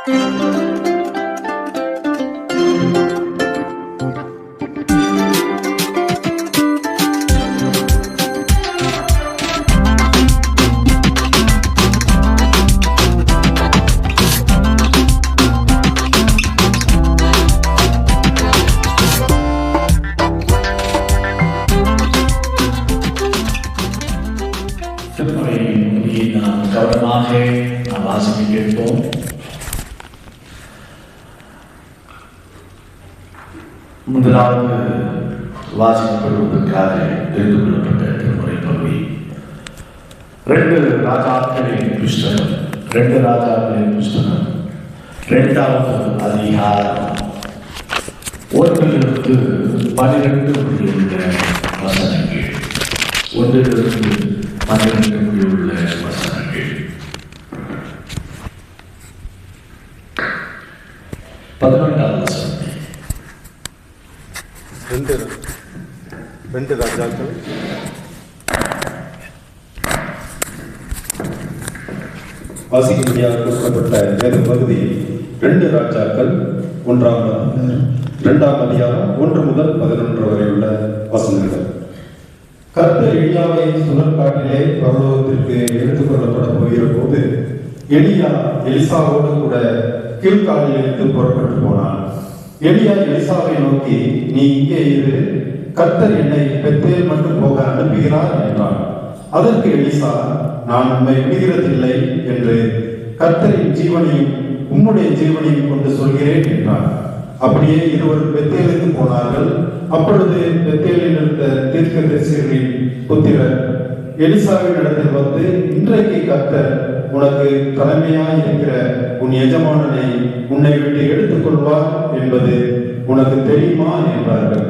கவனமாக நாம் வாசிக்க கேட்போம். முதலாவது வாசிக்கப்படுவதற்காக தெரிந்து கொள்ளப்பட்ட திருமுறை பகுதி 2 ராஜாக்களின் புஸ்தகம் 2வது அதிகாரம் 1 12 முடிவுள்ள வசனங்கள். 1 12 முடிவுள்ள வசனங்கள். 11வது வசனம். 2 ராஜாக்கள் வாசிக்கும்படியாக கொடுக்கப்பட்ட வேத பகுதி 2 ராஜாக்கள் 2ஆம் அதிகாரம் 1 முதல் 11 வரை உள்ள வசனங்கள். கர்த்தர் எலியாவை சுழற்காட்டிலே பரலோகத்திற்கு எடுத்துக் கொள்ளப்பட போகிற போது எலியா எலிசாவோடு கூட கீழ்காலில் இருந்து புறப்பட்டு போனான். எலியா எலிசாவை நோக்கி, நீ இங்கே இரு, கர்த்தர் என்னை பெத்தேல் மட்டும் போக அனுப்புகிறார் என்றான். அதற்கு எலிசா, நான் உம்மை விடுகிறதில்லை என்று கர்த்தரின் ஜீவனையும் உம்முடைய ஜீவனையும் கொண்டு சொல்கிறேன் என்றான். அப்படியே இருவரும் பெத்தேலுக்கு போனார்கள். அப்பொழுது பெத்தேலில் இருந்த தீர்க்கதரிசிகளின் புத்திரர் எலிசாவின் இடத்தில் வந்து, இன்றைக்கு கர்த்தர் உனக்கு தலைமையாய் இருக்கிற உன் எஜமானனை உன்னை விட்டு எடுத்துக் கொள்வார் என்பது உனக்கு தெரியுமா என்றார்கள்.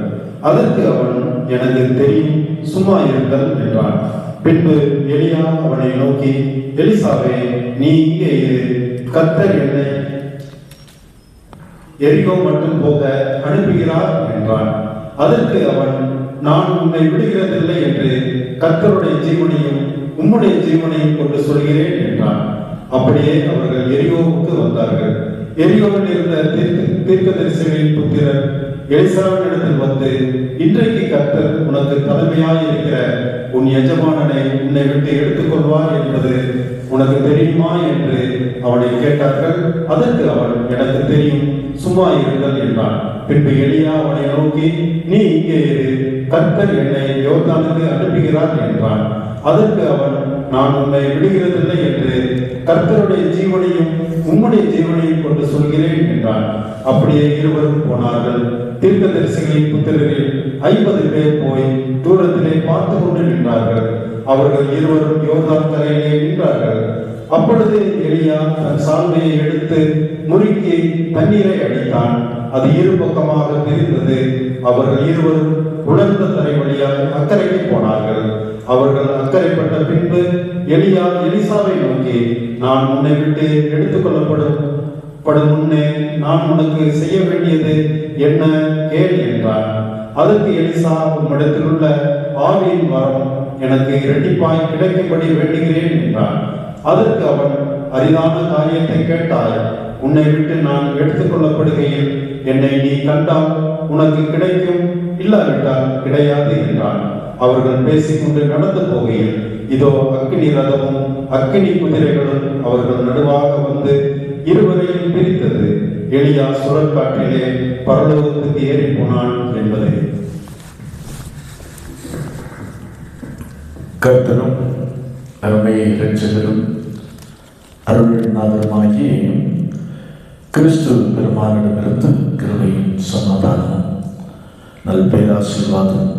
அதற்கு அவன், எனக்கு தெரியும், சும்மா இருங்கள் என்றான். பின்பு எலியா அவனை நோக்கி, எலிசாவே, நீ இங்கே இரு, கர்த்தர் என்னை எரிகோ மட்டும் போக அனுப்புகிறார் என்றான். அதற்கு அவன், நான் உன்னை விடுகிறதில்லை என்று கர்த்தருடைய ஜீவனையும் உம்முடைய ஜீவனையும் கொண்டு சொல்கிறேன் என்றான். அப்படியே அவர்கள் எரிகோவுக்கு வந்தார்கள். எரிகோவில் இருந்த தீர்க்கதரிசிகளின் புத்திரர் எலிசாவின் இடத்தில் வந்து, இன்றைக்கு கர்த்தர் உனக்கு தலைமையாய் இருக்கிற உன் எஜமானனை உன்னை விட்டு எடுத்துக் கொள்வார் என்பது உனக்கு தெரியுமா என்று அவனை கேட்டார்கள். அதற்கு அவன், எனக்கு தெரியும், சும்மா இருங்கள் என்றான். பின்பு எலியா அவனை நோக்கி, நீ இங்கே இரு, கர்த்தர் என்னை யோர்தானுக்கு அனுப்புகிறார் என்றான். அதற்கு அவன், நான் உன்னை விடுகிறதில்லை என்று கர்த்தருடைய ஜீவனையும் உம்முடைய ஜீவனையும் கொண்டு சொல்கிறேன் என்றான். அப்படியே இருவரும் போனார்கள். தீர்க்கதரிசிகளின் புத்திரரில் 50 பேர் போய் தூரத்திலே பார்த்து கொண்டு நின்றார்கள். அவர்கள் இருவரும் யோர்தான் கரையிலே நின்றார்கள். அப்பொழுது எலியா தன் சால்வையை எடுத்து முறுக்கி தண்ணீரை அடித்தான். அது இரு பக்கமாக பிரிந்தது. அவர்கள் இருவரும் உலர்ந்த தரை வழியாக அக்கறைக்கு போனார்கள். அவர்கள் அக்கறைப்பட்ட பின்பு எலியா எலிசாவை நோக்கி, நான் உன்னை விட்டு எடுத்துக் கொள்ளப்படும் முன்னே நான் உனக்கு செய்ய வேண்டியது என்ன கேள் என்றான். அதற்கு எலிசா, உம்மிடத்தில் உள்ள ஆவியின் வரம் எனக்கு இரட்டிப்பாய் கிடைக்கும்படி வேண்டுகிறேன் என்றான். அதற்கு அவன், அரிதான காரியத்தை கேட்டாய். உன்னை விட்டு நான் எடுத்துக் கொள்ளப்படுகையில் என்னை நீ கண்டால் உனக்கு கிடைக்கும், இல்லாவிட்டால் கிடையாது என்றான். அவர்கள் பேசிக்கொண்டு நடந்து போகையில் இதோ அக்கினி ரதமும் அக்கினி குதிரைகளும் அவர்கள் நடுவாக வந்து இருவரையும் பிரித்தது. எலியா சுழற்காற்றிலே பரலோகத்துக்கு ஏறி போனான் என்பதை. கர்த்தரும் அருமையை இரட்சகரும் அருள்நாதருமாகிய கிறிஸ்து பெருமானிடமிருந்து கிருபையும் சமாதானமும் நல்பேராசீர்வாதம்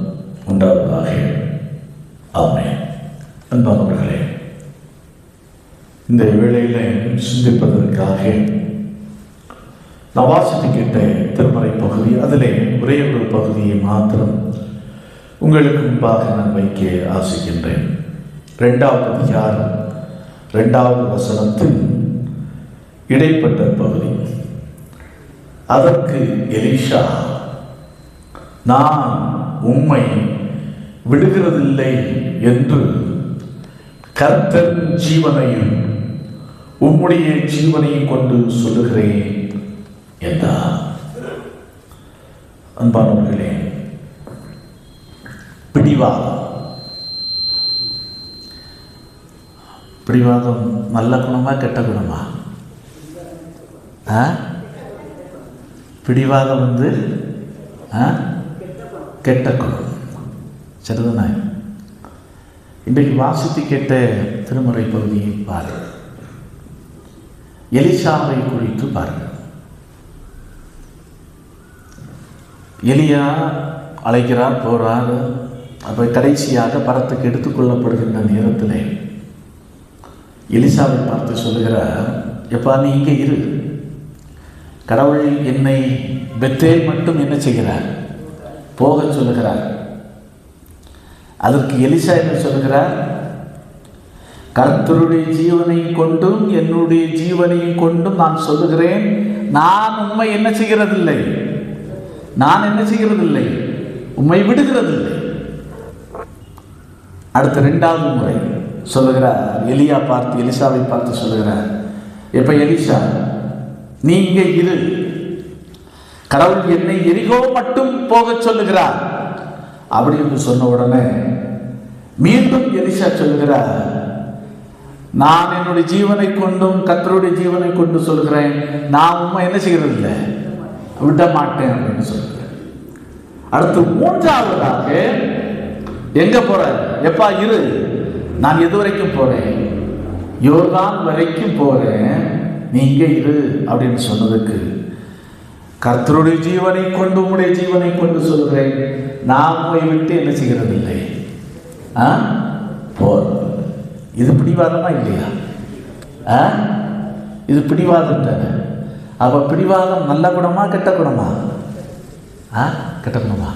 உண்டாவதாக. ஆமென். அன்பானவர்களே, இந்த வேளையில் சிந்திப்பதற்காக நான் வாசித்து கேட்ட திருமறை பகுதி, அதிலே ஒரே ஒரு பகுதியை மாத்திரம் உங்களுக்கு முன்பாக நான் வைக்க ஆசிக்கின்றேன். 2வது அதிகாரம் 2வது வசனத்தின் இடைப்பட்ட பகுதி. அதற்கு எலிஷா, நான் உம்மை விடுகிறதில்லை என்று கர்த்தர் ஜீவனையும் உம்முடைய ஜீவனையும் கொண்டு சொல்லுகிறேன் என்றார். அன்பானவர்களே, பிடிவாதம் நல்ல குணமா கெட்ட குணமா? பிடிவாதம் கெட்ட குணம். சரிதானே? இன்றைக்கு வாசித்து கேட்ட திருமறை பகுதியை பாருங்கள். எலிசாவை குறித்து பாருங்கள். எலியா அழைக்கிறார், போறார். அப்போ கடைசியாக பரத்துக்கு எடுத்துக்கொள்ளப்படுகின்ற நேரத்தில் எலிசாவை பார்த்து சொல்லுகிறார், எப்பா நீ இங்கே இரு, கடவுள் என்னை பெத்தேல் மட்டும் என்ன செய்கிறார்? போக சொல்லுகிறார். அதற்கு எலிசா என்ன சொல்லுகிறார்? கர்த்தருடைய ஜீவனையும் கொண்டும் என்னுடைய ஜீவனையும் கொண்டும் நான் சொல்லுகிறேன், நான் உம்மை என்ன செய்கிறதில்லை, உம்மை விடுகிறதில்லை. அடுத்த 2வது முறை சொல்லுகிறார். எலிசாவை பார்த்து சொல்லுகிறார், எப்ப எலிசா நீ இங்கே இரு, கடவுள் என்னை எரிகோ மட்டும் போக சொல்லுகிறார் அப்படி என்று சொன்ன உடனே மீண்டும் எலிசா சொல்லுகிறார், நான் என்னுடைய ஜீவனை கொண்டும் கர்த்தருடைய ஜீவனை கொண்டு சொல்கிறேன், நான் உண்மை என்ன செய்கிறதில்லை, விட மாட்டேன் அப்படின்னு சொல்கிறேன். அடுத்து 3வதாக எங்க போற? எப்பா இரு, நான் எது வரைக்கும் போறேன்? யோர்தான் வரைக்கும் போறேன், நீ இங்கே இரு அப்படின்னு சொன்னதுக்கு, கர்த்தருடைய ஜீவனை கொண்டு உம்முடைய ஜீவனை கொண்டு சொல்கிறேன், நான் உம்மை விட்டு என்ன செய்கிறதில்லை, போர். இது பிடிவாதமா இல்லையா? இது பிடிவாதம் தானே. அப்ப பிடிவாதம் நல்ல குணமா கெட்ட குணமா? கெட்ட குணமா?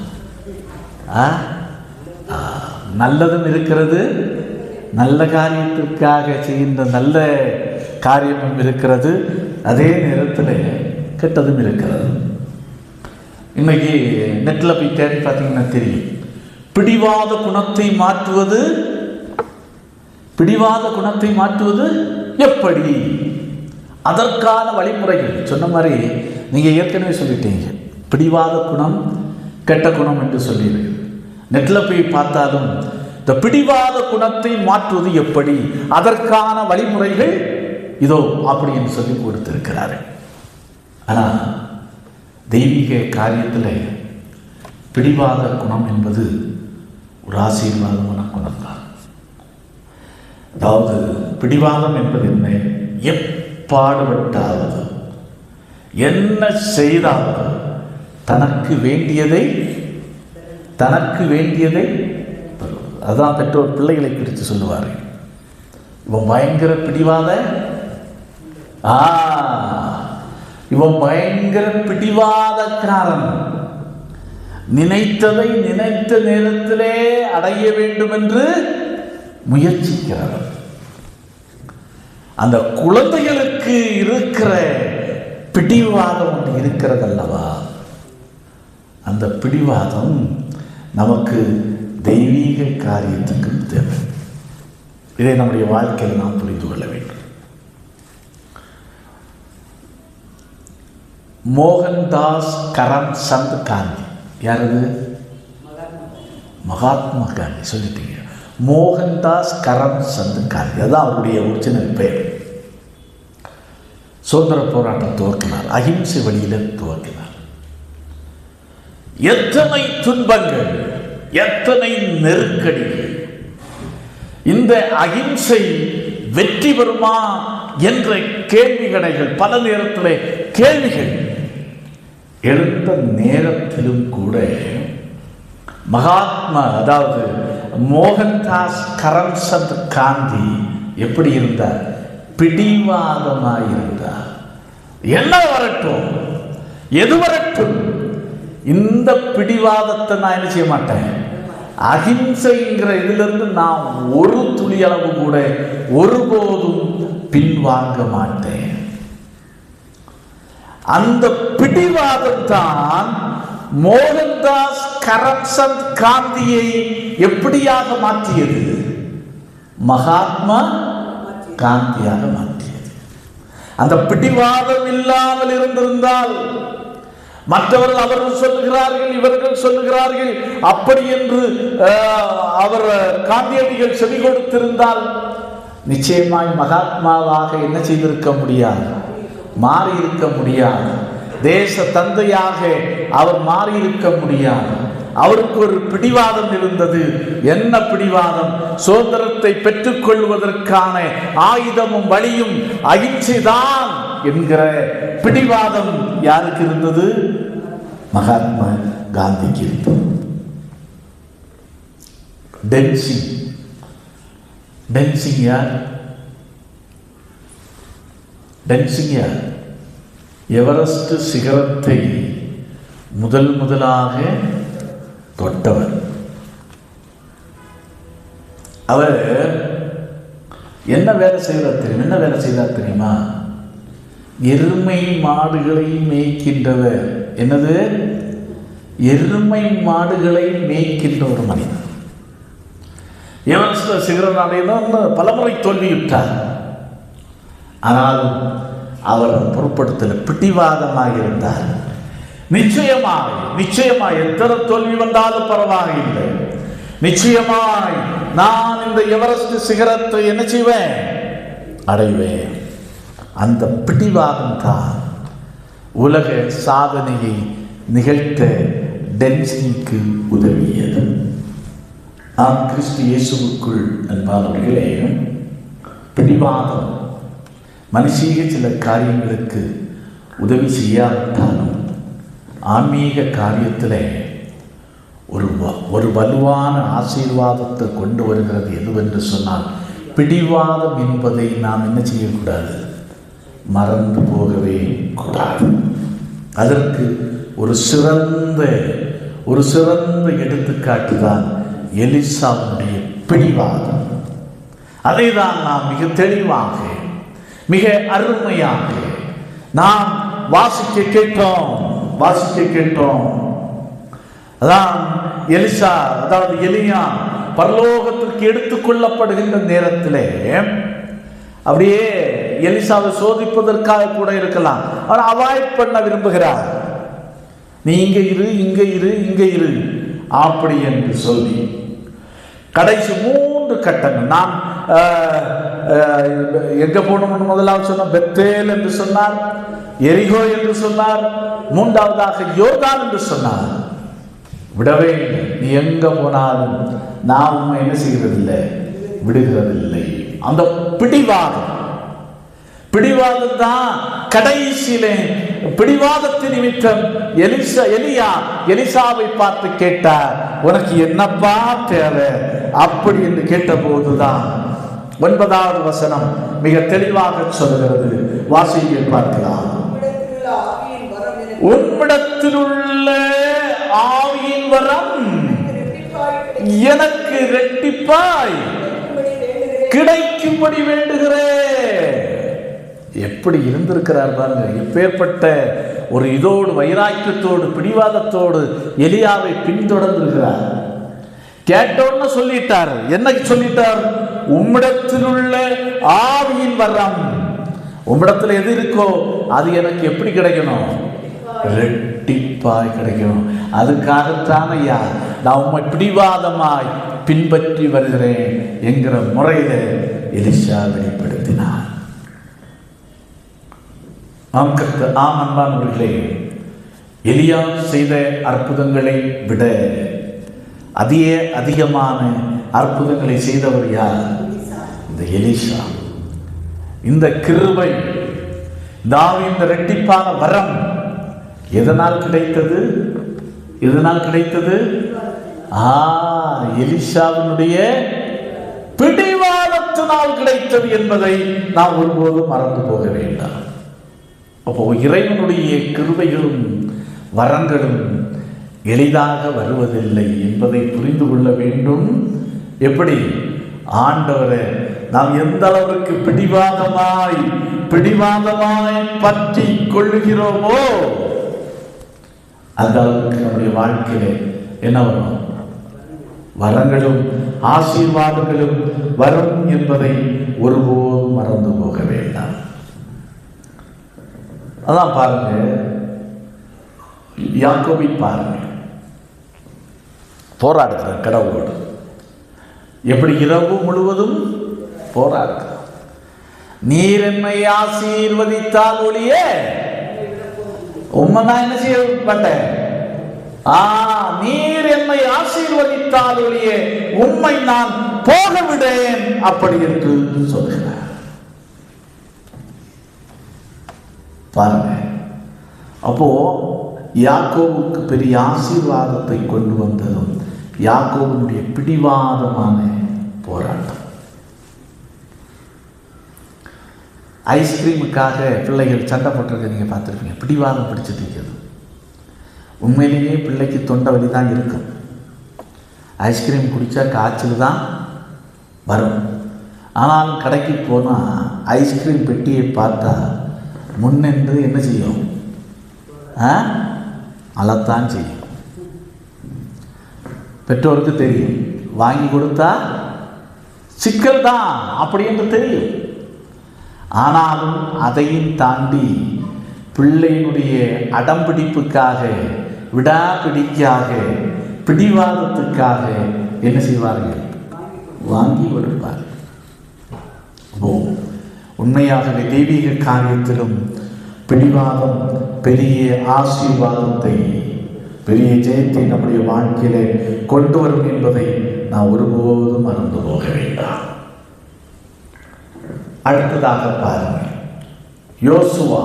நல்லதும் இருக்கிறது, நல்ல காரியத்திற்காக செய்கின்ற நல்ல காரியமும் இருக்கிறது, அதே நேரத்தில் கெட்டதும் இருக்கிறது. இன்னைக்கு நெட்டில் போய் தேடி பார்த்தீங்கன்னா தெரியும், பிடிவாத குணத்தை மாற்றுவது எப்படி, அதற்கான வழிமுறைகள் சொன்ன மாதிரி நீங்கள் ஏற்கனவே சொல்லிட்டீங்க. பிடிவாத குணம் கெட்ட குணம் என்று சொல்லியிருக்கு. நெட்டில் போய் பார்த்தாலும் இந்த பிடிவாத குணத்தை மாற்றுவது எப்படி, அதற்கான வழிமுறைகள் இதோ அப்படி என்று சொல்லி கொடுத்திருக்கிறார்கள். ஆனால் தெய்வீக காரியத்தில் பிடிவாத குணம் என்பது ஒரு ஆசீர்வாதமான குணம் தான். அதாவது பிடிவாதம் என்பது என்ன? எப்பாடுபட்டாவது என்ன செய்தாவது தனக்கு வேண்டியதை அதான் பெற்றோர் பிள்ளைகளை குறித்து சொல்லுவார். இவன் பயங்கர பிடிவாதக்காரன், நினைத்ததை நினைத்த நேரத்திலே அடைய வேண்டும் என்று முயற்சிக்கிறார். அந்த குழந்தைகளுக்கு இருக்கிற பிடிவாதம் ஒன்று இருக்கிறது அல்லவா, அந்த பிடிவாதம் நமக்கு தெய்வீக காரியத்துக்கும் தேவை. இதை நம்முடைய வாழ்க்கையில் நாம் புரிந்து கொள்ள வேண்டும். மோகன்தாஸ் கரம்சந்த் காந்தி, யாரது? மகாத்மா காந்தி சொல்லிட்டீங்க. மோகன்தாஸ் கரம்சந்த் காந்தி, அதுதான் அவருடைய ஒரிஜினல் பெயர். சுதந்திர போராட்டம் துவக்கினார், அகிம்சை வழியில் துவக்கினார். எத்தனை துன்பங்கள், எத்தனை நெருக்கடிகள், இந்த அகிம்சை வெற்றி பெறுமா என்ற கேள்விகளைகள், பல நேரத்தில் கேள்விகள் எழுந்த நேரத்திலும் கூட அதாவது மோகன்தாஸ் கரம்சந்த் காந்தி எப்படி இருந்தார்? பிடிவாதமாயிருந்தார். என்ன வரட்டும், எது வரட்டும், இந்த பிடிவாதத்தை நான் என்ன செய்ய மாட்டேன், அகிம்சைங்கிற இதிலிருந்து நான் ஒரு துளி அளவு கூட ஒருபோதும் பின்வாங்க மாட்டேன். அந்த பிடிவாதம் தான் மோகன்தாஸ் கரம்சந்த் காந்தியை எப்படியாக மாற்றியது? மகாத்மா காந்தியாக மாற்றியது. அந்த பிடிவாதம் இல்லாமல் இருந்திருந்தால், மற்றவர்கள் அவர்கள் சொல்லுகிறார்கள், இவர்கள் சொல்லுகிறார்கள் அப்படி என்று அவர் காந்தியடிகள் செவி கொடுத்திருந்தால் நிச்சயமாய் மகாத்மாவாக என்ன செய்திருக்க முடியாது, மாறி இருக்க முடியாது. தேச தந்தையாக அவர் மாறி இருக்க முடியாது. அவருக்கு ஒரு பிடிவாதம் இருந்தது. என்ன பிடிவாதம்? சுதந்திரத்தை பெற்றுக் கொள்வதற்கான ஆயுதமும் வழியும் அகிம்சைதான் என்கிற பிடிவாதம் யாருக்கு இருந்தது? மகாத்மா காந்திக்கு இருந்தது. டென்சிங் யார்? டென்சிங் யார்? எவரெஸ்ட் சிகரத்தை முதலாக தொட்டவர். அவர் என்ன வேலை செய்தார் தெரியுமா? எருமை மாடுகளை மேய்க்கின்றவர். என்னது? எருமை மாடுகளை மேய்க்கின்ற ஒரு மனிதன். எவரெஸ்ட் சிகரம் அடையணும் பலமுறை தோல்வியுற்றார். ஆனால் அவர் பொருட்படுத்தல, பிடிவாதமாக இருந்தார். நிச்சயமாய் எத்தனை தோல்வி வந்தாலும் பரவாயில்லை, நிச்சயமாய் நான் இந்த எவரெஸ்ட் சிகரத்தை என்ன செய்வேன்? அடைவேன். அந்த பிடிவாதம் தான் உலக சாதனையை நிகழ்த்த டென்சிங்க்கு உதவியது. நாம் கிறிஸ்து இயேசுவுக்குள் அன்பானவர்களே, பிடிவாதம் மனுஷீக சில காரியங்களுக்கு உதவி செய்யாவிட்டாலும் ஆன்மீக காரியத்தில் ஒரு வலுவான ஆசீர்வாதத்தை கொண்டு வருகிறது. எதுவென்று சொன்னால், பிடிவாதம் என்பதை நாம் என்ன செய்யக்கூடாது? மறந்து போகவே கூடாது. அதற்கு ஒரு சிறந்த எடுத்துக்காட்டு தான் எலிசாவுடைய பிடிவாதம். அதை தான் நாம் மிக தெளிவாக, மிக அருமையாக நாம் வாசிக்க கேட்டோம். அதான் எலிசா, அதாவது எலியா பரலோகத்திற்கு எடுத்துக்கொள்ளப்படுகின்ற நேரத்திலே அப்படியே எலிசாவை சோதிப்பதற்காக கூட இருக்கலாம். அவர் அவாய்ட் பண்ண விரும்புகிறார். நீ இங்க இரு அப்படி என்று சொல்லி கடைசி 3 கட்டங்கள். நான் எங்க போகணும்னு முதலாவது சொன்ன பெத்தேல் என்று சொன்னார், எரிகோ என்று சொன்னார், 3வதாக யோர்தான் என்று சொன்னார். விடவே இல்லை. நீ எங்க போனாலும் நான் உண்மை என்ன செய்கிறதில்லை, விடுகிறதில்லை. அந்த பிடிவாதம் தான் கடைசியிலே பிடிவாதத்தின் நிமித்தம் எலிசாவை பார்த்து கேட்டார், உனக்கு என்னப்பா தேவை அப்படி என்று கேட்ட போதுதான் 9வது வசனம் மிக தெளிவாக சொல்கிறது. வாசிக்க பார்க்கலாம். உம்மிடத்தில் உள்ள ஆவியின் வரம் எனக்கு இரட்டிப்பாய் கிடைக்கும்படி வேண்டுகிறேன். எப்படி இருந்திருக்கிறார் பாருங்க. எப்பேற்பட்ட ஒரு இதோடு வைராக்கியத்தோடு பிடிவாதத்தோடு எலியாவை பின்தொடர்ந்திருக்கிறார். கேட்டோன்னு சொல்லிட்டார். என்ன சொல்லிட்டார்? உம்மிடத்தில் உள்ள ஆவியின் வரம். உம்மிடத்தில் எது இருக்கோ அது எனக்கு எப்படி கிடைக்கணும்? இரட்டிப்பாய் கிடைக்கணும். அதுக்காகத்தான் ஐயா நான் உம்மை பிடிவாதமாய் பின்பற்றி வருகிறேன் என்கிற முறையில எலிசா வெளிப்படுத்தினார். ஆம் அன்பானவர்களே, எலியா செய்த அற்புதங்களை விட அதிகமான அற்புதங்களை செய்தவர் யார்? இந்த எலிசா. இந்த கிருபை, இந்த இரட்டிப்பான வரம் எதனால் கிடைத்தது? எலிசாவினுடைய பிடிவாதத்தினால் கிடைத்தது என்பதை நாம் ஒருபோதும் மறந்து போக வேண்டாம். அப்போ இறைவனுடைய கிருபைகளும் வரங்களும் எளிதாக வருவதில்லை என்பதை புரிந்து கொள்ள வேண்டும். எப்படி? ஆண்டவரை நாம் எந்த அளவுக்கு பிடிவாதமாய் பற்றி கொள்ளுகிறோமோ அந்த அளவுக்கு நம்முடைய வாழ்க்கையில என்ன வரும்? வரங்களும் ஆசீர்வாதங்களும் வரும் என்பதை ஒருபோதும் மறந்து போக வேண்டாம். அதான் பாருங்க, யாக்கோபை பாருங்க, போராடுகிற கடவுளோடு எப்படி இரவு முழுவதும் போராடுகிறார். நீர் என்னை ஆசீர்வதித்தால் ஒழிய உண்மை நான் என்ன செய்ய மாட்டேன். நீர் என்னை ஆசீர்வதித்தால் ஒழிய உண்மை நான் போக விடேன் அப்படி என்று சொல்கிறார். பாருங்க, அப்போ யாக்கோபுக்கு பெரிய ஆசீர்வாதத்தை கொண்டு வந்ததும் யாக்கோபுடைய பிடிவாதமான போராட்டம். ஐஸ்கிரீமுக்காக பிள்ளைகள் சண்டை போட்டிருக்க நீங்கள் பார்த்துருப்பீங்க. பிடிவாதம் பிடிச்சிட்டு இருக்கிறது. உண்மையிலேயே பிள்ளைக்கு தொண்டை வலி தான் இருக்கும். ஐஸ்கிரீம் குடித்தா காய்ச்சல் தான் வரும். ஆனாலும் கடைக்கு போனால் ஐஸ்கிரீம் பெட்டியை பார்த்தா முன்னென்று என்ன செய்யும்? அழத்தான் செய்யும். பெற்றோருக்கு தெரியும், வாங்கி கொடுத்தா சிக்கல் தான் அப்படி என்று தெரியும். ஆனாலும் அதையும் தாண்டி பிள்ளையினுடைய அடம்பிடிப்புக்காக, விடாப்பிடிக்காக, பிடிவாதத்துக்காக என்ன செய்வார்கள்? வாங்கி கொடுப்பார்கள். உண்மையாகவே தெய்வீக காரியத்திலும் பிடிவாதம் பெரிய ஆசீர்வாதத்தை, பெரிய ஜெயத்தை நம்முடைய வாழ்க்கையிலே கொண்டு வரும் என்பதை நான் ஒருபோதும் மறந்து போக வேண்டாம். அடுத்ததாக பாருங்கள், யோசுவா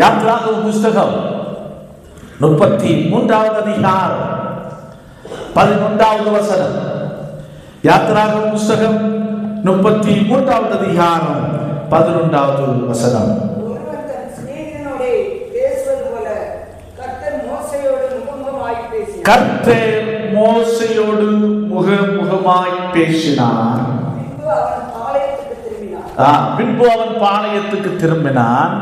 யாத்ராகம புஸ்தகம் 33வது அதிகாரம் 11வது வசனம். யாத்ராகம புஸ்தகம் 33வது அதிகாரம் 11வது வசனம். கர்த்தர் மோசேயோடு முகமுகமாய் பேசினார். பின்பு அவன் பாளையத்துக்கு திரும்பினான்.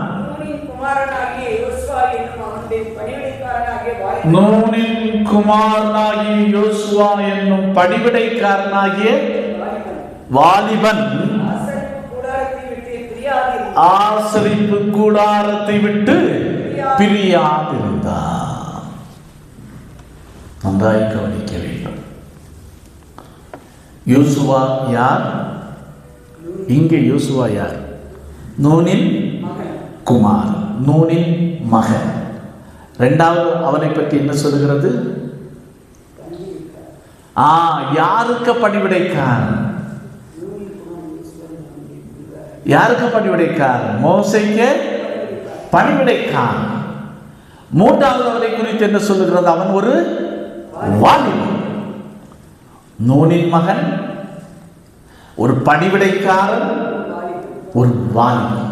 நூனின் குமாரனாகிய யோசுவா என்னும் பணிவிடைக்காரனாகிய வாலிபன் ஆசரிப்பு கூடாரத்தை விட்டு பிரியாதிருந்தான். நன்றாய் கவனிக்க வேண்டும். யோசுவா யார்? இங்கே யோசுவா யார்? நூனின் குமார், நூனின் மகன். இரண்டாவது அவனை பற்றி என்ன சொல்கிறது? யாருக்கு பணிவிடைக்காரன்? யாருக்கு பணிவிடைக்காரன்? மோசேக்கு பணிவிடைக்காரன். மூன்றாவது அவனை குறித்து என்ன சொல்லுகிறது? அவன் ஒரு வாலிபன். நூனின் மகன், ஒரு பணிவிடைக்காரன், ஒரு வாலிபன்.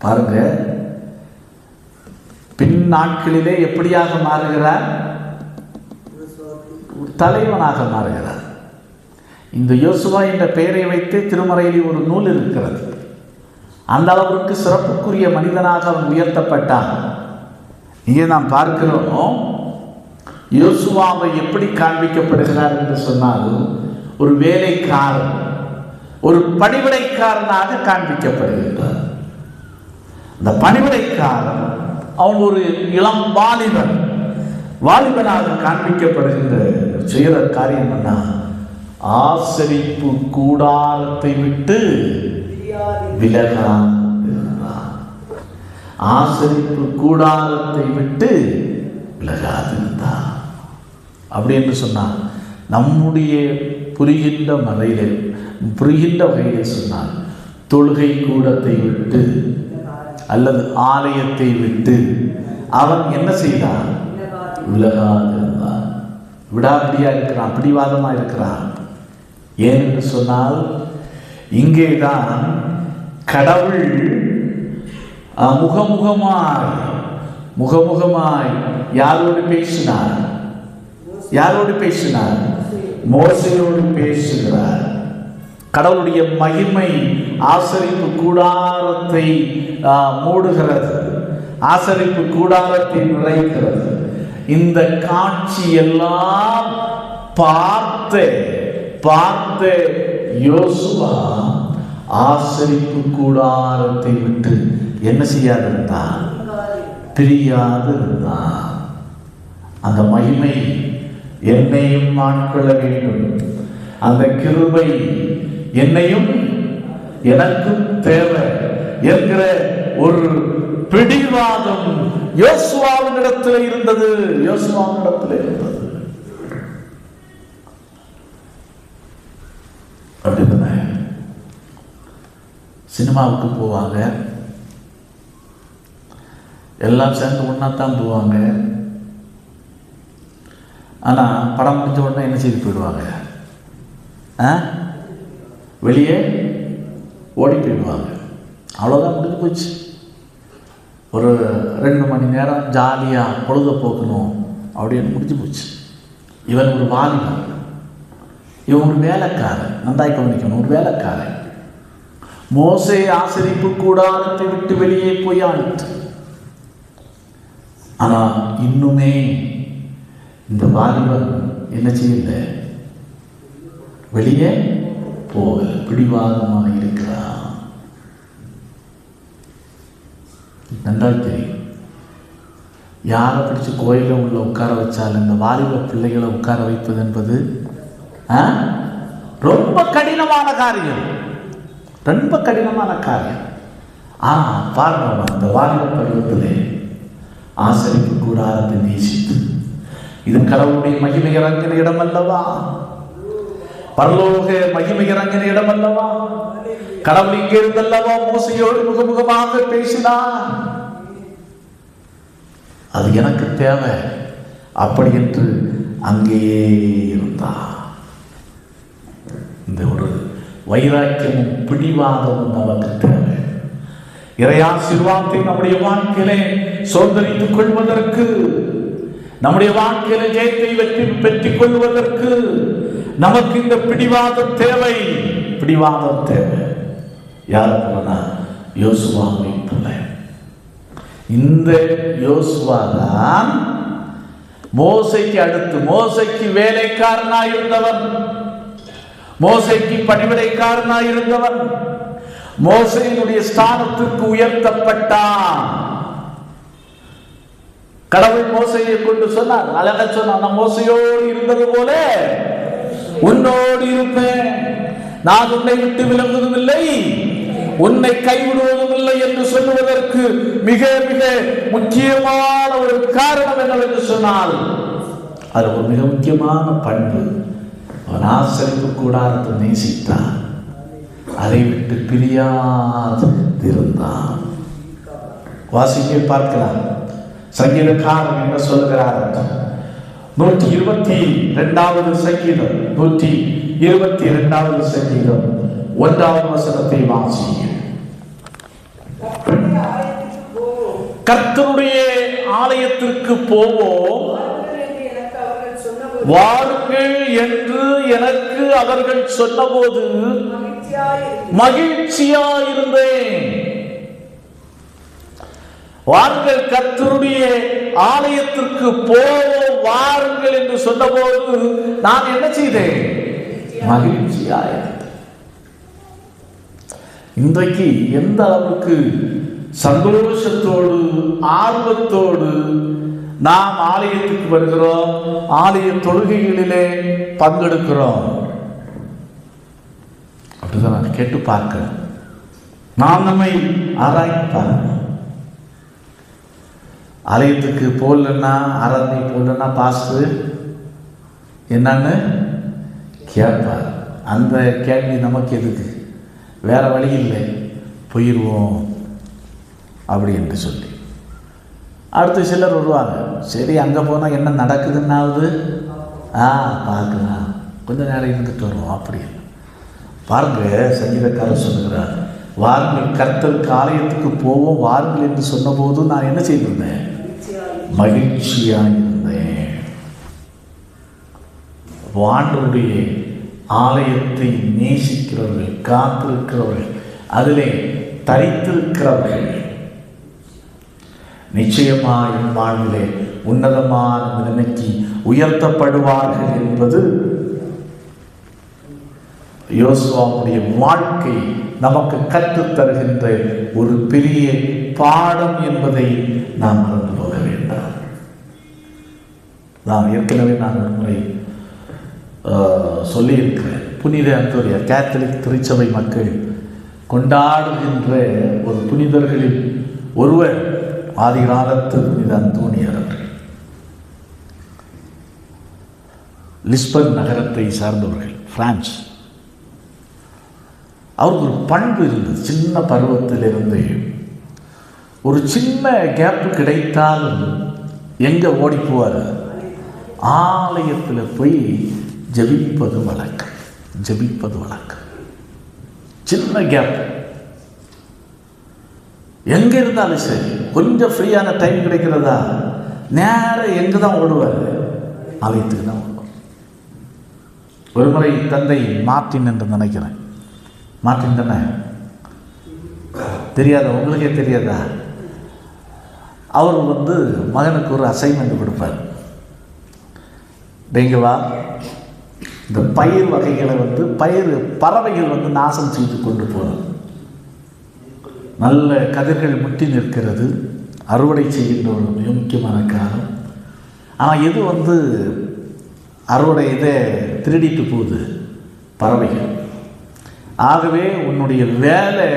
பாருங்க, பின் நாட்களிலே எப்படியாக மாறுகிறார்? தலைவனாக மாறுகிறார். இந்த யோசுவா என்ற பெயரை வைத்து திருமறையில் ஒரு நூல் இருக்கிறது. அந்த அளவிற்கு சிறப்புக்குரிய மனிதனாக அவன் உயர்த்தப்பட்டான். இங்கே நாம் பார்க்கிறோம், யோசுவாவை எப்படி காண்பிக்கப்படுகிறார் என்று சொன்னால் ஒரு வேலைக்காரன், ஒரு பணிவிடைக்காரனாக காண்பிக்கப்படுகிறார். இந்த பணிவிடைக்காரன் அவன் ஒரு இளம் வாலிபனாக காண்பிக்கப்படுகின்ற செய்கிற காரியம் என்ன? ஆசரிப்பு கூடாரத்தை விட்டு விலகான். ஆசரிப்பு கூடாரத்தை விட்டு விலகாதிருந்தான். அப்படி என்று சொன்னால் நம்முடைய புரிகின்ற வகையிலே சொன்னால் தொழுகை கூடத்தை விட்டு அல்லது ஆலயத்தை விட்டு அவன் என்ன செய்தான்? விலகாதிருந்தான். விடாப்பிடியா இருக்கிறான், பிடிவாதமா இருக்கிறான். ஏனென்று சொன்னால் இங்கேதான் கடவுள் முகமுகமாய் யாரோடு பேசினார்? மோசேயோடு பேசுகிறார். கடவுளுடைய மகிமை ஆசரிப்பு கூடாரத்தை மூடுகிறது, ஆசரிப்பு கூடாரத்தை நுழைக்கிறது. இந்த காட்சி எல்லாம் பார்த்த யோசுவா ஆசரிப்பு கூடாரத்தை விட்டு என்ன செய்யாது இருந்தான், பிரியாது இருந்தான். அந்த மகிமை என்னையும் ஆட்கொள்ள வேண்டும், அந்த கிருபை என்னையும் எனக்கும் தேவை என்கிற ஒரு பிடிவாதம் யோசுவாவினிடத்தில் இருந்தது. அப்படிதானே? சினிமாவுக்கு போவாங்க, எல்லாம் சேர்ந்து ஒன்னாத்தான் போவாங்க. ஆனால் படம் முடிஞ்ச உடனே என்ன செய்து போயிடுவாங்க, வெளியே ஓடி போயிடுவாங்க. அவ்வளோதான், முடிஞ்சு போச்சு. ஒரு 2 மணி நேரம் ஜாலியாக பொழுத போக்கணும் அப்படின்னு முடிஞ்சு போச்சு. இவன் ஒரு வாலிபன், இவன் ஒரு வேலைக்காரன். நன்றாய் கவனிக்கணும், ஒரு வேலைக்காரன். மோசே ஆசரிப்பு கூடாரத்தை விட்டு வெளியே போய் ஆயிட்டு, ஆனால் இன்னுமே இந்த வாலிபன் என்ன செய்யல, வெளியே போகல, பிடிவாதமாக இருக்கிறான். நன்றாக தெரியும், யாரை பிடிச்சி கோயிலில் உள்ள உட்கார வச்சாலும் இந்த வாலிப பிள்ளைகளை உட்கார வைப்பது என்பது ரொம்ப கடினமான காரியம், ரொம்ப கடினமான காரியம். பாருங்க, அந்த வாலிப பருவத்திலே ஆசரிப்பு கூடாரத்தை நேசித்து, இது கடவுளுடைய மகிமை இறங்கின இடம் அல்லவா, பரலோக மகிமை இறங்கின இடம் அல்லவா. கடவுள் இங்கே இருந்தல்லவா மோசையோடு முகமுகமாக பேசினார். அது எனக்கு தேவை அப்படி என்று அங்கேயே இருந்தார். இந்த ஒரு வைராக்கியமும் பிடிவாதமும் நமக்கு தேவை. இறையாசீர்வாதத்தை நம்முடைய வாழ்க்கையிலே சுதந்திரித்துக் கொள்வதற்கு, நம்முடைய வாழ்க்கையில ஜெயத்தை பெற்றுக் கொள்வதற்கு நமக்கு இந்த பிடிவாதம் தேவை. பிடிவாதம் தேவை. யார் போனா, யோசுவாவை போல. இந்த யோசுவா தான் மோசைக்கு அடுத்து, மோசைக்கு வேலைக்காரனாயிருந்தவன், மோசைக்கு பணிவிடைக்காரனாயிருந்தவன், மோசையினுடைய ஸ்தானத்திற்கு உயர்த்தப்பட்டான். கடவுள் மோசையை கொண்டு சொன்னார், அழகா சொன்னார், நான் மோசையோடு இருந்தது போல உன்னோடு இருப்பேன், நான் உன்னை விட்டு விலகுவதும் இல்லை, உன்னை கைவிடுவதும் இல்லை என்று சொல்லுவதற்கு மிக மிக முக்கியமான ஒரு காரணம் என்னவென்று சொன்னால், அது ஒரு மிக முக்கியமான பண்பு. அவன் ஆசரிப்பு கூடாரத்தை நேசித்தான், அதை விட்டு பிரியாது இருந்தான். வாசிக்க பார்க்கலாம், சங்கீதக்காரன் என்ன சொல்லுகிறார்? 122வது சங்கீதம், 122வது சங்கீதம் 1வது வசனத்தை வாசிங்க. கர்த்தருடைய ஆலயத்திற்கு போவோம், வாருங்கள் என்று எனக்கு அவர்கள் சொன்னபோது மகிழ்ச்சியாயிருந்தேன். வாருங்கள், கர்த்தருடைய ஆலயத்திற்கு போவோம், வாருங்கள் என்று சொன்னபோது நான் என்ன செய்தேன்? மகிழ்ச்சியாயிருந்தேன். இன்றைக்கு எந்த அளவுக்கு சந்தோஷத்தோடு ஆர்வத்தோடு நாம் ஆலயத்துக்கு வருகிறோம், ஆலய தொழுகைகளிலே பங்கெடுக்கிறோம், அப்படிதான் நான் கேட்டு பார்க்கிறேன். நாம் நம்மை ஆராய்ந்து பார்க்கணும். ஆலயத்துக்கு போகலன்னா, ஆராதனை போகலன்னா பாஸ்டர் என்னன்னு கேட்பார். அந்த கேள்வி நமக்கு எதுக்கு? வேற வழி இல்லை, போயிடுவோம் அப்படி என்று சொல்லி. அடுத்து சிலர் வருவாங்க, சரி அங்கே போனால் என்ன நடக்குதுன்னாவது பார்க்கலாம், கொஞ்ச நேரம் இருந்துட்டு வருவோம் அப்படி. பாருங்க, சங்கீதக்காரர் சொல்லுகிறார், வாருங்கள் கர்த்தருக்கு ஆலயத்துக்கு போவோம், வாருங்கள் என்று சொன்னபோது நான் என்ன செய்திருந்தேன்? மகிழ்ச்சியாக இருந்தேன். ஆண்டவருடைய ஆலயத்தை நேசிக்கிறவர்கள், காத்திருக்கிறவர்கள், அதிலே தரித்திருக்கிறவர்கள் நிச்சயமாக வாழ்விலே உன்னதமான நிலைமைக்கு உயர்த்தப்படுவார்கள் என்பது யோசுவாவுடைய வாழ்க்கை நமக்கு கற்றுத் தருகின்ற ஒரு பெரிய பாடம் என்பதை நாம் மறந்து போக வேண்டாம். ஏற்கனவே நான் ஒரு முறை சொல்லியிருக்கிறேன். புனித அந்தோனியார் கேத்தலிக் திருச்சபை மக்கள் கொண்டாடுகின்ற ஒரு புனிதர்களில் ஒருவர் ஆதி காலத்து புனித அந்தோனியார் அவர்கள். லிஸ்பன் நகரத்தை சார்ந்தவர்கள், பிரான்ஸ். அவருக்கு ஒரு பண்பு இருந்தது. சின்ன பருவத்திலிருந்து ஒரு சின்ன கேப்பு கிடைத்தாலும் எங்கே ஓடி போவார்? ஆலயத்தில் போய் ஜெபிப்பது வழக்கம். சின்ன கேப் எங்கே இருந்தாலும் சரி, கொஞ்சம் ஃப்ரீயான டைம் கிடைக்கிறதா நேரம் எங்கே தான் ஓடுவார்? ஆலயத்துக்கு தான் ஓடுவார். ஒரு முறை தந்தை மார்ட்டின் என்று நினைக்கிறேன், மார்ட்டின் தானே, தெரியாதா? உங்களுக்கே தெரியாதா? அவர் மகனுக்கு ஒரு அசைன்மெண்ட் கொடுப்பார். டெங்குவா இந்த பயிர் வகைகளை பறவைகள் நாசம் செய்து கொண்டு போகிறது. நல்ல கதிர்கள் முட்டி நிற்கிறது, அறுவடை செய்கின்ற ஒரு மிக முக்கியமான காலம். ஆனால் எது அறுவடை இதை திருடிட்டு போகுது? பறவைகள். ஆகவே உன்னுடைய வேலை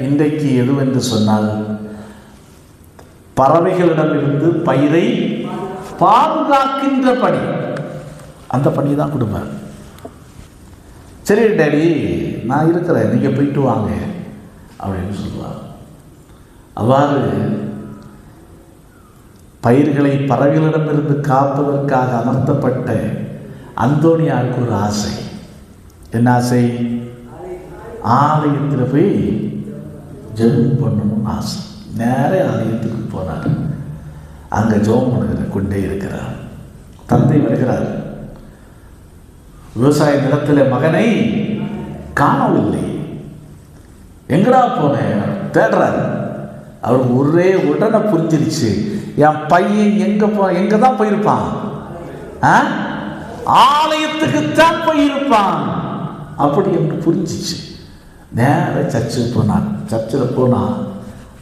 இன்றைக்கு எதுவென்று சொன்னால், பறவைகளிடமிருந்து பயிரை பாதுகாக்கின்ற பணி. அந்த பணி தான் கொடுப்பார். சரி டேடி, நான் இருக்கிறேன், நீங்கள் போயிட்டு வாங்க அப்படின்னு சொல்லுவார். அவ்வாறு பயிர்களை பறவைகளிடமிருந்து காப்பதற்காக அமர்த்தப்பட்ட அந்தோனியாருக்கு ஒரு ஆசை. என்ன ஆசை? ஆலயத்தில் போய் ஜெபம் பண்ணணும்னு ஆசை. நேரே ஆலயத்துக்கு போனார். அங்கே ஜெபம் பண்ணுகிற கொண்டே இருக்கிறார். தந்தை வருகிறார். விவசாய நிலத்தில் மகனை காணவில்லை. எங்கடா போனேன் தேடுறாரு. அவருக்கு உடனே புரிஞ்சிருச்சு, என் பையன் எங்கே தான் போயிருப்பான்? ஆலயத்துக்கு தான் போயிருப்பான் அப்படி என்று புரிஞ்சிச்சு. நேர சர்ச்சுக்கு போனார். சர்ச்சில் போனால்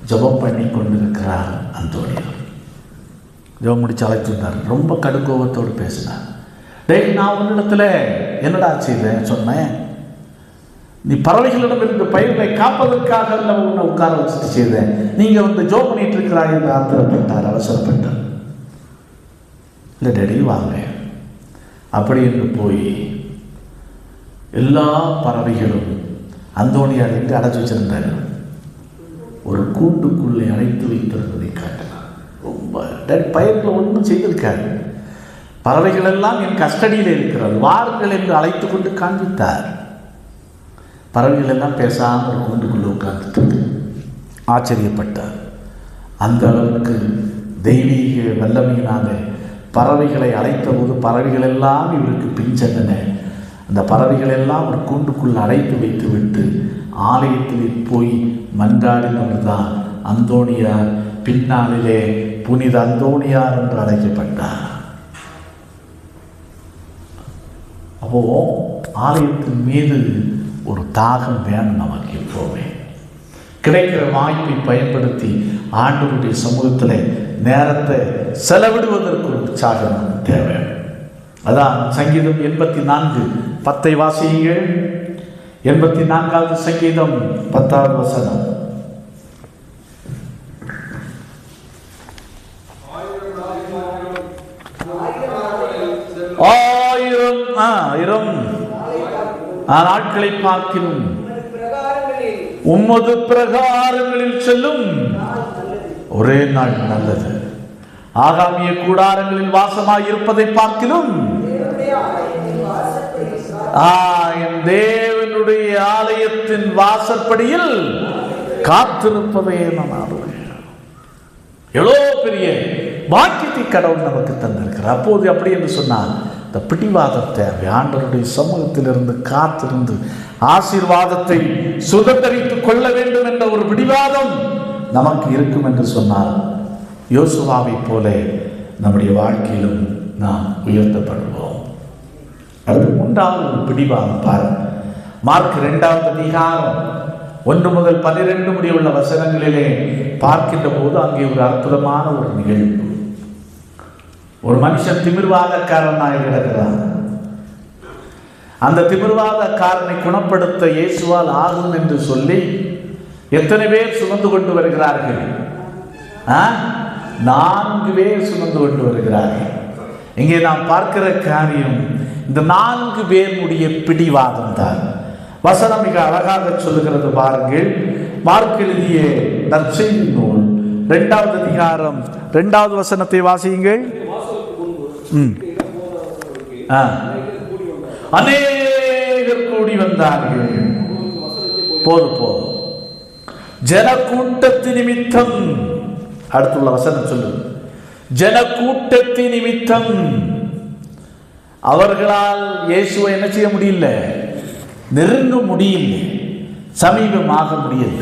ஜெபம் பண்ணி கொண்டிருக்கிறார் அந்தோனியார். ஜெபம் முடிச்சு அழைச்சிருந்தார். ரொம்ப கடுங்கோபத்தோடு பேசினார். டேய், நான் உன்னிடத்தில் என்னடா செய்தேன்? சொன்னேன், நீ பறவைகளிடமிருந்து பயிர்களை காப்பதற்காக உன்னை உட்கார வச்சுட்டு செய்தேன். நீங்கள் ஜெபம் பண்ணிட்டு இருக்கிறாய் என்று ஆத்திரப்பட்டார், அவசரப்பட்டார். இல்லை டேடி வாங்க அப்படி என்று போய் எல்லா பறவைகளும் அந்தோனியார் எங்கே அடைச்சி வச்சிருந்தார்? ஒரு கூண்டுக்குள்ளே அடைத்து வைத்திருந்ததை காட்டினார். ரொம்ப பயிர்கள் ஒன்றும் செய்திருக்காரு. பறவைகள் எல்லாம் என் கஸ்டடியில் இருக்கிறது, வாருங்கள் என்று அழைத்து கொண்டு காண்பித்தார். பறவைகள் எல்லாம் பேசாமல் ஒரு கூண்டுக்குள்ளே உட்கார்ந்துட்டு ஆச்சரியப்பட்டார். அந்த அளவுக்கு தெய்வீக வல்லமையினால பறவைகளை அழைத்த போது பறவைகள் எல்லாம் இவருக்கு பின்சென்றன. அந்த பறவைகள் எல்லாம் ஒரு கூண்டுக்குள் அடைத்து வைத்து விட்டு ஆலயத்தில் போய் மன்றாடினவர் தான் அந்தோனியார். பின்னாளிலே புனித அந்தோனியார் என்று அழைக்கப்பட்டார். அப்போ ஆலயத்தின் மீது ஒரு தாகம் வேணும் நமக்கு. எப்போவே கிடைக்கிற வாய்ப்பை பயன்படுத்தி ஆண்டவருடைய சமூகத்தில் நேரத்தை செலவிடுவதற்கு ஒரு உற்சாகம் தேவை. அதான் சங்கீதம் 84:10 வாசியுங்கள். 84வது சங்கீதம் 10வது வசனம். ஆயிரம் நாட்களை பார்க்கிறோம் உமது பிரகாரங்களில் செல்லும் ஒரே நாள் நல்லது. ஆகாமிய கூடாரங்களில் வாசமாய் இருப்பதை பார்க்கிறோம் என் தேவனுடைய ஆலயத்தின் வாசற்படியில் காத்திருப்பதை நான் ஆடுவேன். எவ்வளோ பெரிய பாக்கியத்தை கடவுள் நமக்கு தந்திருக்கிறார். அப்போது அப்படி என்று சொன்னால் இந்த பிடிவாதத்தை ஆண்டவருடைய சமூகத்திலிருந்து காத்திருந்து ஆசீர்வாதத்தை சுதந்திரித்துக் கொள்ள வேண்டும் என்ற ஒரு பிடிவாதம் நமக்கு இருக்கும் என்று சொன்னால் யோசுவாவை போல நம்முடைய வாழ்க்கையிலும் நாம் உயர்த்தப்படுவோம். அது 3வது ஒரு பிடிவாதம் பாரு. மார்க் 2வது அதிகாரம் 1 முதல் 12 முடியுள்ள வசனங்களிலே பார்க்கின்ற போது அங்கே ஒரு அற்புதமான ஒரு நிகழ்வு. ஒரு மனுஷன் திமிர்வாதக்காரனாய் கிடக்கிறான். அந்த திமிர்வாதக்காரனை குணப்படுத்த இயேசுவால் ஆகும் என்று சொல்லி எத்தனை பேர் சுமந்து கொண்டு வருகிறார்கள்? 4 பேர் சுமந்து கொண்டு வருகிறார்கள். இங்கே நாம் பார்க்கிற காரியம் இந்த 4 பேருடைய பிடிவாதம் தான். வசனம் மிக அழகாக சொல்லுகிறது பாருங்கள். மார்க் எழுதிய நற்செய்தி நூல் 2வது அதிகாரம் 2வது வசனத்தை வாசியுங்கள். அநேகர் கூடி வந்தார்கள். போதும் ஜனக்கூட்டத்தின் நிமித்தம். அடுத்துள்ள வசனம் சொல்லு. ஜனக்கூட்டத்தின் நிமித்தம் அவர்களால் இயேசுவை என்ன செய்ய முடியல? நெருங்க முடியல, சமீபமாக முடியல.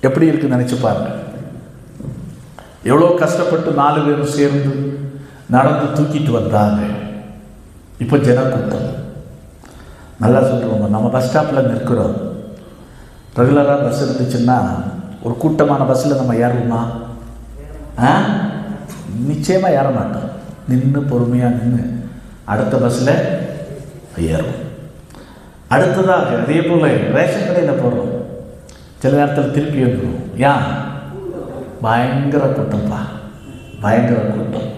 எப்படி இருக்கு நினைச்சு பாருங்க. எவ்வளோ கஷ்டப்பட்டு 4 பேரும் சேர்ந்து நடந்து தூக்கிட்டு வந்தாங்க. இப்போ ஜனக்கூட்டம். நல்லா சொல்லுவோம், நம்ம பஸ் ஸ்டாப்பில் நிற்கிறோம். ரெகுலராக பஸ் இருந்துச்சுன்னா ஒரு கூட்டமான பஸ்ஸில் நம்ம ஏறுவோமா? நிச்சயமாக ஏற மாட்டோம். நின்று பொறுமையாக நின்று அடுத்த பஸ்ஸில் ஏறுவோம். அடுத்ததாக அதே போல் ரேஷன் கடையில் போகிறோம். சில நேரத்தில் திருப்பி வந்துடுவோம். ஏன்? பயங்கர கூட்டம்ப்பா, பயங்கர கூட்டம்,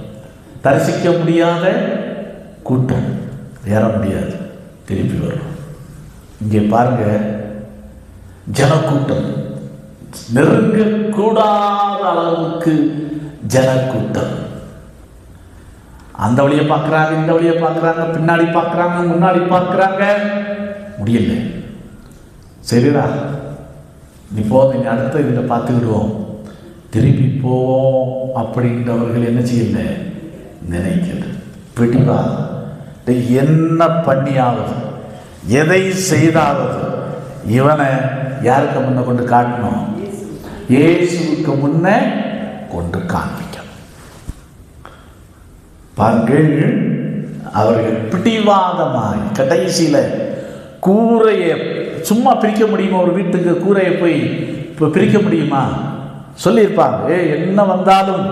தரிசிக்க முடியாத கூட்டம், ஏற முடியாது, திருப்பி வரும். இங்கே பாருங்க, ஜனக்கூட்டம், நெருங்கக்கூடாத அளவுக்கு ஜனக்கூட்டம். அந்த வழியை பார்க்குறாங்க, இந்த வழியை பார்க்குறாங்க, பின்னாடி பார்க்குறாங்க, முன்னாடி பார்க்குறாங்க, முடியல. சரிடா, நீ போதும், அடுத்த இதில் பார்த்துக்கிடுவோம், திருப்பி போவோம் அப்படின்றவர்கள் என்ன செய்யல? நினைக்கிறது. பிடிவா என்ன பண்ணியாவது, எதை செய்தாவது இவனை யாருக்கு முன்ன கொண்டு காட்டணும்? இயேசுவுக்கு முன்ன கொண்டு காண்பிக்கணும். பாருங்கள், அவர்கள் பிடிவாதமாய் கடைசியில கூரையை சும்மா பிரிக்க முடியுமா? ஒரு வீட்டுக்கு கூரையை போய் இப்போ பிரிக்க முடியுமா? சொல்லியிருப்பாங்க, என்ன வந்தாலும்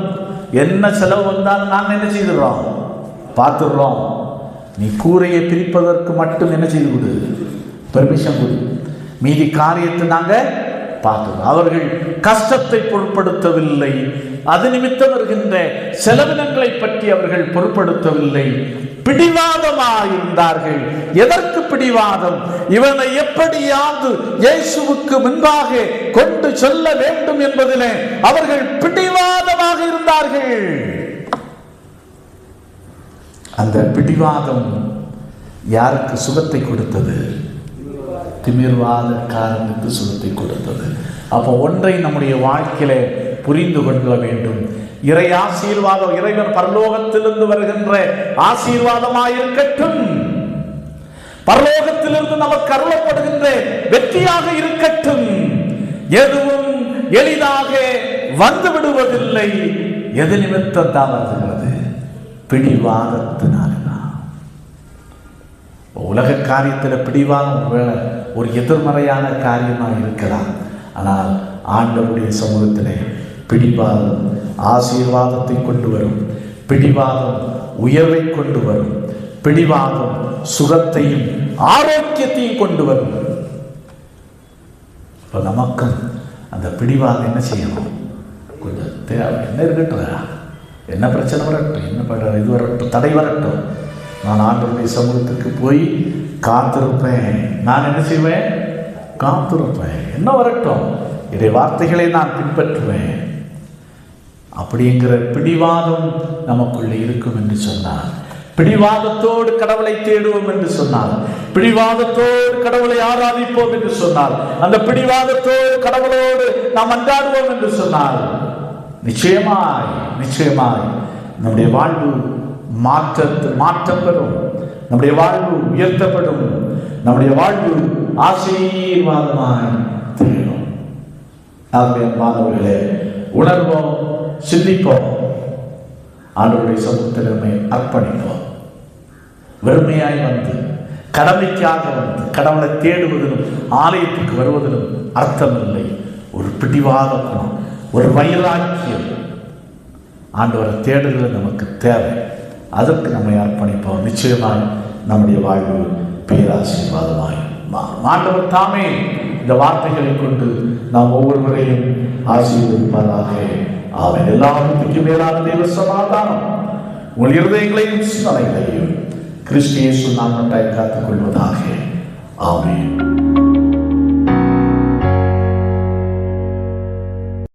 என்ன செலவு வந்தாலும் நாங்கள் என்ன செய்துடுறோம், பார்த்துடுறோம். நீ கூரையை பிரிப்பதற்கு மட்டும் என்ன செய்து கொடு, பெர்மிஷன் கொடு, மீதி காரியத்தை நாங்கள் பார்த்துடுறோம். அவர்கள் கஷ்டத்தை பொருட்படுத்தவில்லை, அது நிமித்தம் வருகின்ற செலவினங்களை பற்றி அவர்கள் பொருட்படுத்தவில்லை, பிடிவாதமாயிருந்தார்கள். எதற்கு பிடிவாதம்? இவனை எப்படியாவது இயேசுவுக்கு முன்பாக கொண்டு செல்ல வேண்டும் என்பதிலே அவர்கள் பிடிவாதமாக இருந்தார்கள். அந்த பிடிவாதம் யாருக்கு சுகத்தை கொடுத்தது? திமிர்வாதக்காரனுக்கு சுகத்தை கொடுத்தது. அப்போ ஒன்றை நம்முடைய வாழ்க்கையில புரிந்து கொள்ள வேண்டும். இறை ஆசீர்வாதம், இறைவன் பரலோகத்திலிருந்து வருகின்ற ஆசீர்வாதமாயிருக்கட்டும், பரலோகத்திலிருந்து நமக்கு அருளப்படுகின்ற வெற்றியாக இருக்கட்டும். எதுவும் எளிதாக வந்து விடுவதில்லை. எது நிமித்தம் தான் வருகிறது? பிடிவாதத்தினால்தான். உலக காரியத்தில் பிடிவாதம் ஒரு எதிர்மறையான காரியமாக இருக்கலாம். ஆனால் ஆண்டவருடைய சமூகத்திலே பிடிவாதம் ஆசீர்வாதத்தை கொண்டு வரும், பிடிவாதம் உயர்வை கொண்டு வரும், பிடிவாதம் சுகத்தையும் ஆரோக்கியத்தையும் கொண்டு வரும். இப்போ நமக்கும் அந்த பிடிவாதம் என்ன செய்யணும்? கொஞ்சம் தேவை. என்ன இருக்கட்டும், என்ன பிரச்சனை வரட்டும், என்ன இது வரட்டும், தடை வரட்டும், நான் ஆண்டவருடைய சமூகத்துக்கு போய் காத்திருப்பேன். நான் என்ன செய்வேன்? காத்திருப்பேன். என்ன வரட்டும், இதை வார்த்தைகளை நான் பின்பற்றுவேன். அப்படிங்கிற பிடிவாதம் நமக்குள்ளே இருக்கும் என்று சொன்னார். பிடிவாதத்தோடு கடவுளை தேடுவோம் என்று சொன்னார். பிடிவாதத்தோடு கடவுளை ஆராதிப்போம் என்று சொன்னார். அந்த பிடிவாதத்தோடு கடவுளோடு நாம் அன்றாடுவோம் என்று சொன்னார். நிச்சயமாய் நிச்சயமாய் நம்முடைய வாழ்வு மாற்றம் பெறும், நம்முடைய வாழ்வு உயர்த்தப்படும், நம்முடைய வாழ்வு ஆசீர்வாதமாய் திகழும். மாணவர்களே, உணர்வோம், சிந்திப்போம், ஆண்டவருடைய சமூகத்தில் அர்ப்பணிப்போம். வெறுமையாய் வந்து கடமைக்காக வந்து கடவுளை தேடுவதிலும் ஆலயத்துக்கு வருவதிலும் அர்த்தம் இல்லை. ஒரு பிடிவாத குணம், ஒரு வைராக்கியம் ஆண்டவரை தேடுதல் நமக்கு தேவை. அதற்கு நம்மை அர்ப்பணிப்போம். நிச்சயமாய் நம்முடைய வாழ்வு பேராசீர்வாதமாய் ஆண்டவர் தாமே இந்த வார்த்தைகளை கொண்டு நாம் ஒவ்வொருவரையும் ஆசீர்வதிப்பதாக. அவன் எல்லாத்துக்கும் மேலான தேவ சமாதானம் உங்கள் இருதயங்களையும் சிந்தனைகளையும் கிறிஸ்து இயேசு நாமத்தால் காத்துக் கொள்வதாக. ஆமென்.